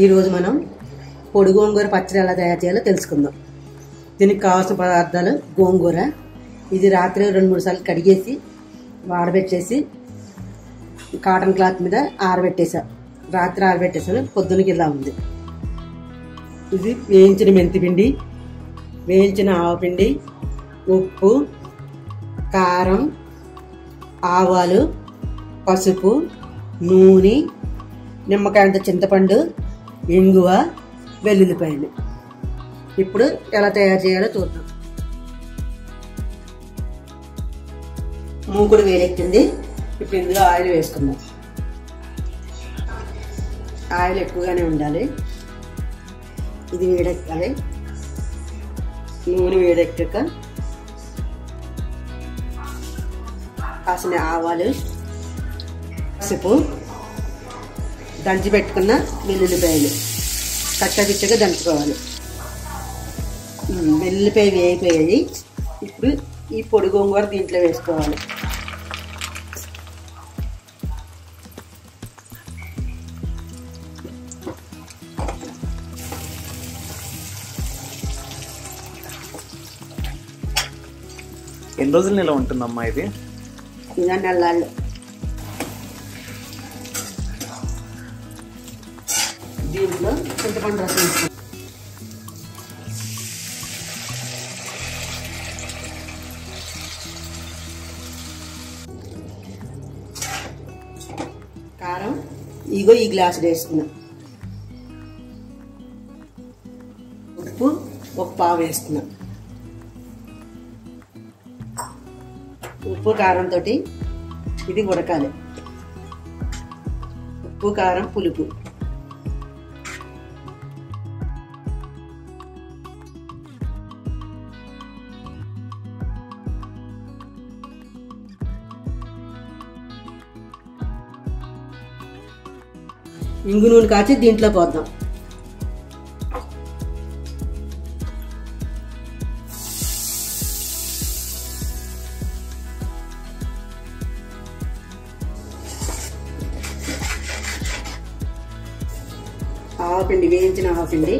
ఈరోజు మనం పొడి గోంగూర పచ్చడి ఎలా తయారు చేయాలో తెలుసుకుందాం. దీనికి కావాల్సిన పదార్థాలు: గోంగూర, ఇది రాత్రి 2-3 సార్లు కడిగేసి వాడబెట్టేసి కాటన్ క్లాత్ మీద ఆరబెట్టేసాను. రాత్రి ఆరబెట్టేసాను, పొద్దునకి ఇలా ఉంది. ఇది వేయించిన మెంతిపిండి, వేయించిన ఆవపిండి, ఉప్పు, కారం, ఆవాలు, పసుపు, నూనె, నిమ్మకాయంత చింతపండు, ఇంగువ, వెల్లుల్లిపాయలు. ఇప్పుడు ఎలా తయారు చేయాలో చూద్దాం. మూకుడు వేడెక్కింది. ఇప్పుడు ఇందులో ఆయిల్ వేసుకుందాం. ఆయిల్ ఎక్కువగానే ఉండాలి. ఇది వేడెక్కాలి. నూనె వేడెక్కాక కాసిన ఆవాలు, పసుపు, దంచి పెట్టుకున్న వెల్లుల్లిపాయలు కచ్చపిచ్చగా దంచుకోవాలి. వెల్లుల్లిపాయ వేగిపోయాయి. ఇప్పుడు ఈ పొడి గోంగూర దీంట్లో వేసుకోవాలి. ఎన్ని రోజులు నిల్వ ఉంటుందమ్మా ఇది? ఇలా నెలలు. దీంట్లో చింతపండు రసం వేసుకోవాలి. కారం ఇగో ఈ గ్లాసు వేసుకున్నాం. ఉప్పు ఒక పావు వేసుకున్నాం. ఉప్పు కారంతో ఇది ఉడకాలి. ఉప్పు కారం పులుపు. ఇంగు నూనె కాచి దీంట్లో పోద్దాం. ఆవపిండి, వేయించిన ఆవపిండి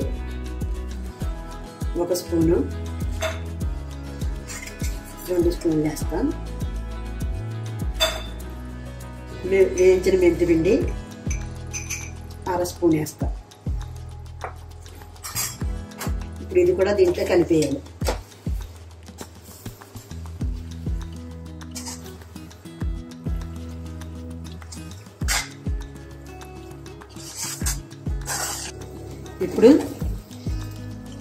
1 స్పూను, 2 స్పూన్లు వేస్తాం. వేయించిన మెంతిపిండి 1/2 స్పూన్ వేస్తాం. ఇప్పుడు ఇది కూడా దీంట్లో కలిపేయాలి. ఇప్పుడు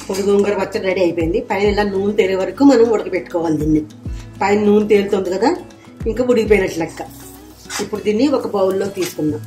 పొడి గోంగూర పచ్చడి రెడీ అయిపోయింది. పైన ఇలా నూనె తేలే వరకు మనం ఉడకబెట్టుకోవాలి. దీన్ని పైన నూనె తేలుతుంది కదా, ఇంకా ఉడికిపోయినట్లు లెక్క. ఇప్పుడు దీన్ని ఒక బౌల్లో తీసుకుందాం.